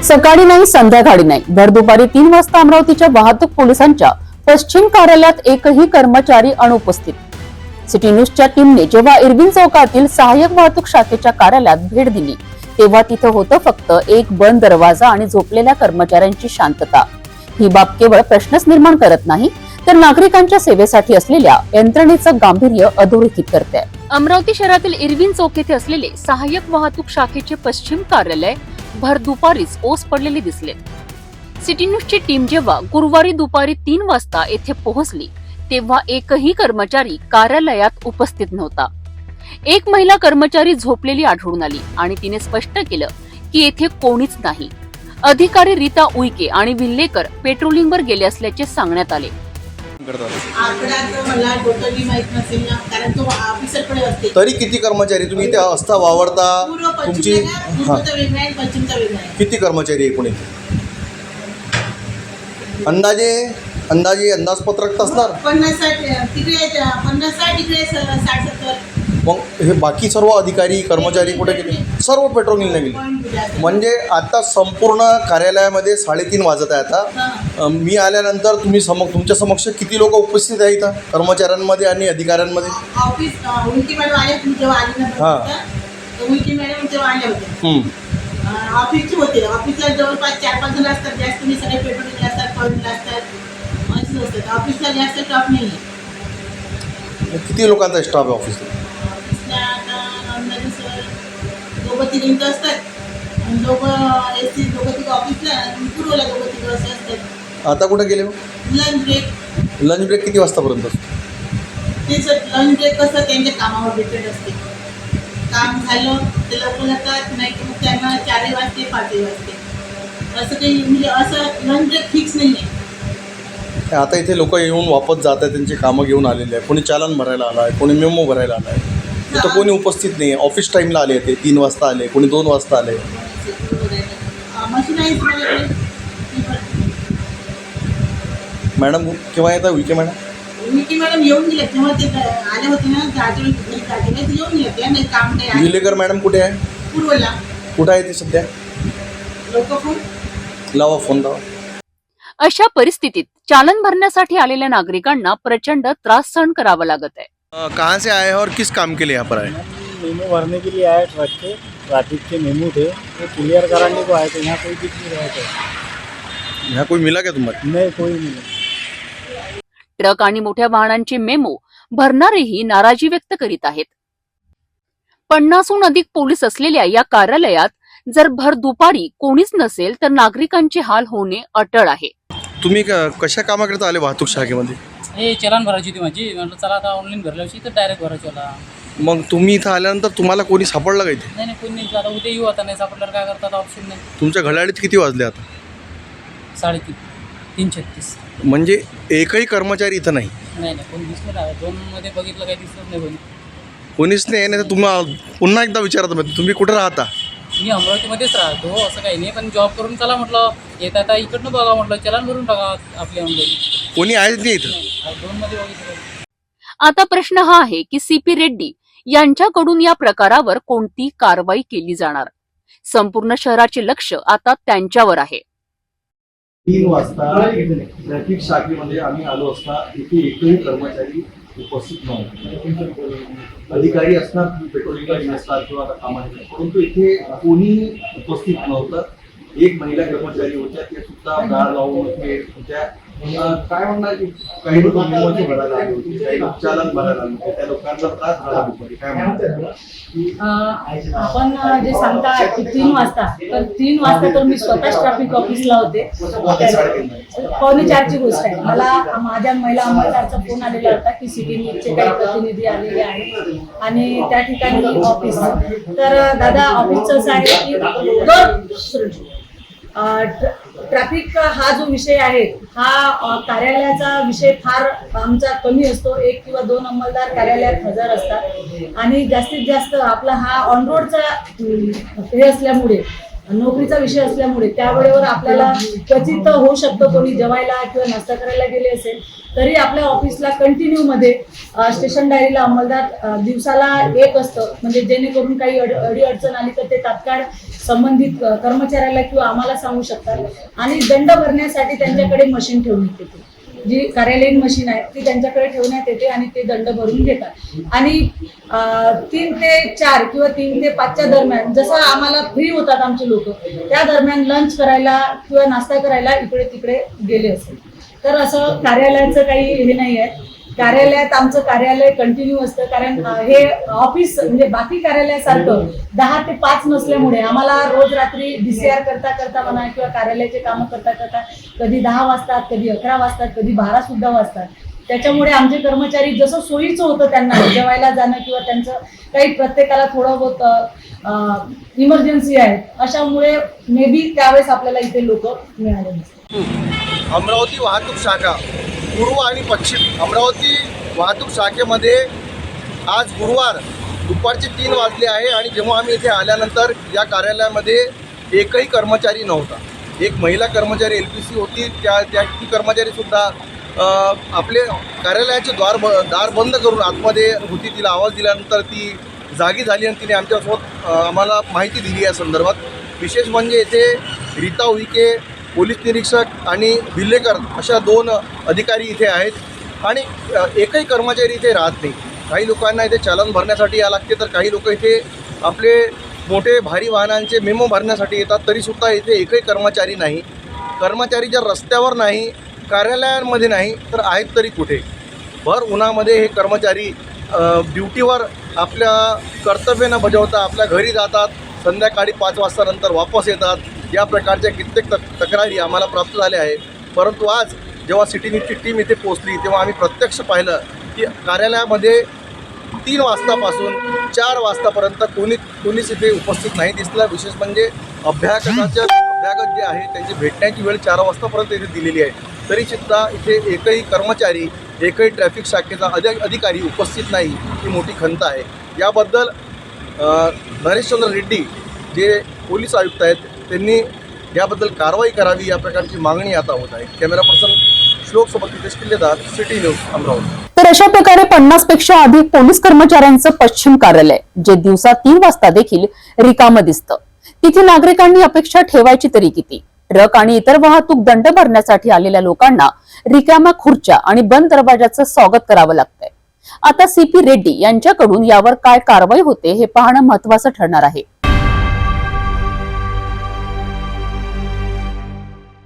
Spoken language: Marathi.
सकाळी नाही, संध्याकाळी नाही, भर दुपारी 3 वाजता अमरावतीच्या वाहतूक पोलिसांच्या पश्चिम कार्यालयात एकही कर्मचारी अनुपस्थित। सिटी न्यूजच्या टीमने जेव्हा इरविन चौकातील सहाय्यक वाहतूक शाखेच्या कार्यालयात भेट दिली तेव्हा तिथं होतं फक्त एक बंद दरवाजा आणि झोपलेल्या कर्मचाऱ्यांची शांतता। ही बाब केवळ प्रश्नच निर्माण करत नाही तर नागरिकांच्या सेवेसाठी असलेल्या यंत्रणेचं गांभीर्य अधोरेखित करते। अमरावती शहरातील इरविन चौक येथे असलेले सहाय्यक वाहतूक शाखेचे पश्चिम कार्यालय भर दुपारीच ओस पडलेले दिसले। सिटी न्यूजची टीम जेव्हा गुरुवारी दुपारी 3 वाजता येथे पोहोचली तेव्हा एकही कर्मचारी कार्यालयात उपस्थित नव्हता। एक महिला कर्मचारी झोपलेली आढळून आली आणि तिने स्पष्ट केलं की येथे कोणीच नाही। अधिकारी रीता उईके आणि विल्लेकर पेट्रोलिंगवर गेले असल्याचे सांगण्यात आले। आकडा तो मला टोटली माहित नसेल ना, कारण तो ऑफिसरकडे असते। तरी किती कर्मचारी तुम्ही इथे असता वावरता? तुमची किती कर्मचारी एकूण इथे? अंदाजपत्रक असणार 50-60 तिकडे 50-60 इकडे 60-70। मग हे बाकी सर्व अधिकारी कर्मचारी कुठे गेले? सर्व पेट्रोलिंगला गेले। म्हणजे आता संपूर्ण कार्यालयामध्ये 3:30 वाजत आहे। आता मी आल्यानंतर तुमच्या समक्ष किती लोक उपस्थित आहे इथं कर्मचाऱ्यांमध्ये आणि अधिकाऱ्यांमध्ये? ऑफिस उलटी मॅडम आले जेव्हा आली ना, हां उलटी मॅडम जेव्हा आले होते ऑफिसचे होते। ऑफिसला जवळपास 4-5 जण असतात, जास्त नाही, सगळे पेट्रोलिंगला असतात, पॉईंटला असतात, असं असतात। ऑफिसला जास्त स्टाफ नाही आहे। किती लोकांचा स्टाफ आहे ऑफिसला? दोघं-तिघं असतात, दोघं एसी, दोघं-तिघं ऑफिसला, पूर्वला दोघं-तिघं असे असतात। आता कुठे गेले? लंच ब्रेक किती वाजतापर्यंत? ते लंच ब्रेक कसं त्यांच्या कामावर डिपेंड असते। काम झालं ते लवकर जातात, नाही तर मग त्यांना 4 वाजते 5 वाजते, असं काही म्हणजे असं लंच ब्रेक फिक्स नाही आहे। आता इथे लोक येऊन वापस जात आहेत, त्यांची कामं घेऊन आलेले आहे। कोणी चालन भरायला आला आहे, कोणी मेमो भरायला आला आहे। इथं कोणी उपस्थित नाही आहे। ऑफिस टाईमला आले ते 3 वाजता आले, कोणी 2 वाजता आले। मशीन आहे मॅडम केव्हा येतात? विके मॅडम येऊन गेले तेव्हा ते आले होते ना, येऊन गेले ते, नाही काम नाही। विलेकर मॅडम कुठे आहे? पूर्वला। कुठे आहे ते सध्या? लावा फोन लावा। अशा परिस्थितीत चालन भरण्यासाठी आलेल्या नागरिकांना प्रचंड त्रास सहन करावा लागत आहे। कहाँ से आए हैं और किस काम के लिए यहाँ पर आए? मेमो भरने के लिए आए, ट्रैफिक के मेमो थे, वो क्लियर कराने को आए थे। यहाँ कोई दिख नहीं रहा था। यहाँ कोई मिला क्या तुम्हाला? नहीं, कोई नहीं। ट्रक आणि मोठ्या वाहनांचे मेमो भरणारेही नाराजी व्यक्त करीत आहेत। 50हून अधिक पोलीस असलेल्या या कार्यालयात जर भर दुपारी कोणीच नसेल तर नागरिकांचे हाल होणे अटळ आहे। तुम्ही कशा कामाकरता आले वाहतूक शाखेमध्ये? हे चलन भरायची होती माझी, म्हटलं चला आता ऑनलाईन भरल्याशी तर डायरेक्ट भरायची होला। मग तुम्ही इथं आल्यानंतर तुम्हाला कोणी सापडलं का इथे? नाही कोणी नाही, आता उद्या येऊ, आता नाही सापडल्यावर काय करतात, ऑप्शन नाही। तुमच्या घड्याळीत किती वाजले आता? 3:36। म्हणजे एकही कर्मचारी इथं नाही? नाही कोणी दिसलं नाही। 2 मध्ये बघितलं, काही दिसलं नाही कोणीच नाही तर तुम्हाला पुन्हा एकदा विचारत तुम्ही कुठे राहता? मी अमरावतीमध्येच राहतो, असं काही नाही, पण जॉब करून चला म्हटलं, येत आता इकडनं बघा म्हटलं, चलन भरून टाका आपल्या ऑनलाईन। कोणी आहेच नाही इथं? 2 मध्ये बघितलं। आता प्रश्न हा आहे की सीपी रेड्डी यांच्याकडून या प्रकारावर कोणती कारवाई केली जाणार? संपूर्ण शहराचे लक्ष आता त्यांच्यावर आहे। 3 वाजता ट्रॅफिक शाखेमध्ये आम्ही आलो असता इथे एकही कर्मचारी उपस्थित नव्हते। अधिकारी असणार, पेट्रोलिंगला असतात किंवा कामाला, परंतु इथे कोणी उपस्थित नव्हतं। एक महिला कर्मचारी होत्या, त्या सुद्धा गाळ लावून होत्या। काय म्हणणार की काही लोक मेमोचे भरायला आले होते, काही लोक चालन भरायला आले होते, त्या लोकांचा त्रास झाला दुपारी। काय म्हणतात आपण जे सांगता की 3 वाजता, तर 3 वाजता तर मी स्वतःच ट्रॅफिक ऑफिसला होते। 3:45ची गोष्ट आहे। मला माझ्या महिला अंमलदारचा फोन आलेला होता की सिटी न्यूजचे काही प्रतिनिधी आलेले आहेत आणि त्या ठिकाणी ऑफिस, तर दादा ऑफिसचं असं आहे की ट्रॅफिक हा जो विषय आहे हा कार्यालयाचा विषय फार आमचा कमी असतो। 1 किंवा 2 अंमलदार कार्यालयात हजर असतात आणि जास्तीत जास्त आपला हा ऑन रोडचा हे असल्यामुळे, नोकरीचा विषय असल्यामुळे त्यावेळेवर आपल्याला क्वचित होऊ शकतो कोणी जेवायला किंवा नाश्ता करायला गेले असेल तरी आपल्या ऑफिसला कंटिन्यू मध्ये स्टेशन डायरीला अंमलदार दिवसाला 1 असतं, म्हणजे जेणेकरून काही अडी अडचण आली तर ते तात्काळ संबंधित कर्मचाऱ्याला किंवा आम्हाला सांगू शकतात आणि दंड भरण्यासाठी त्यांच्याकडे मशीन ठेवण्यात येते. जी कार्यालयीन मशीन आहे ती त्यांच्याकडे ठेवण्यात येते आणि ते दंड भरून घेतात. आणि 3 ते 4 किंवा 3 ते 5च्या दरम्यान जसं आम्हाला फ्री होतात आमचे लोक, त्या दरम्यान लंच करायला किंवा नाश्ता करायला इकडे तिकडे गेले असेल तर असं कार्यालयाचं काही हे नाही आहे. कार्यालयात आमचं कार्यालय कंटिन्यू असतं, कारण हे ऑफिस म्हणजे बाकी कार्यालयासारखं 10 ते 5 नसल्यामुळे आम्हाला रोज रात्री DCR करता करता म्हणा किंवा कार्यालयाचे कामं करता करता कधी 10 वाजतात, कधी 11 वाजतात, कधी 12 सुद्धा वाजतात. त्याच्यामुळे आमचे कर्मचारी जसं सोयीचं होतं त्यांना जेवायला जाणं किंवा त्यांचं काही प्रत्येकाला थोडं बहुत इमर्जन्सी आहे अशामुळे मे बी त्यावेळेस आपल्याला इथे लोक मिळाले नसतात. अमरावती वाहतूक शाखा पूर्व आणि पश्चिम अमरावती वाहतूक शाखेमध्ये आज गुरुवार दुपारचे 3 वाजले आहे आणि जेव्हा आम्ही इथे आल्यानंतर या कार्यालयामध्ये एकही कर्मचारी नव्हता. एक महिला कर्मचारी LPC होती, ती कर्मचारीसुद्धा आपले कार्यालयाचे दार बंद करून आतमध्ये होती. तिला आवाज दिल्यानंतर ती जागी झाली आणि तिने आमच्यासोबत आम्हाला माहिती दिली या संदर्भात. विशेष म्हणजे इथे रीता उईके, पोलीस निरीक्षक आणि भिल्लेकर अशा 2 अधिकारी इथे आहेत आणि एकही कर्मचारी इथे राहत नाही. काही लोकांना इथे चालन भरण्यासाठी यावं लागते, तर काही लोक इथे आपले मोठे भारी वाहनांचे मेमो भरण्यासाठी येतात. तरीसुद्धा इथे एकही कर्मचारी नाही. कर्मचारी जर रस्त्यावर नाही, कार्यालयांमध्ये नाही, तर आहेत तरी कुठे? भर उन्हामध्ये हे कर्मचारी ड्युटीवर आपल्या कर्तव्य न बजावता आपल्या घरी जातात, संध्याकाळी 5 वाजतानंतर वापस येतात. या प्रकारच्या कित्येक तक्रारी आम्हाला प्राप्त झाल्या आहे. परंतु आज जेव्हा सिटी न्यूजची टीम इथे पोहोचली तेव्हा आम्ही प्रत्यक्ष पाहिलं की कार्यालयामध्ये 3 वाजतापासून 4 वाजतापर्यंत कोणीच इथे उपस्थित नाही दिसलं. विशेष म्हणजे अभ्यागत जे आहे त्यांची भेटण्याची वेळ 4 वाजतापर्यंत इथे दिलेली आहे. तरीसुद्धा इथे एकही कर्मचारी, एकही ट्रॅफिक शाखेचा अधिकारी उपस्थित नाही, ही मोठी खंत आहे. याबद्दल नरेशचंद्र रेड्डी जे पोलीस आयुक्त आहेत त्यांनी याबद्दल कारवाई करावी या प्रकारची मागणी आता होत आहे. कॅमेरा पर्सन श्लोकसोबत नितेश किल्लेदार, सिटी न्यूज अमरावती. तर अशा प्रकारे 50 पेक्षा अधिक पोलीस कर्मचाऱ्यांचं पश्चिम कार्यालय जे दिवसा 3 वाजता देखील रिकामं दिसतं. तिथे नागरिकांनी अपेक्षा ठेवायची तरी किती? ट्रक आणि इतर वाहतूक दंड भरण्यासाठी आलेल्या लोकांना रिकाम्या खुर्च्या आणि बंद दरवाजाचं स्वागत करावं लागतंय. आता CP रेड्डी यांच्याकडून यावर काय कारवाई होते हे पाहणं महत्त्वाचं ठरणार आहे.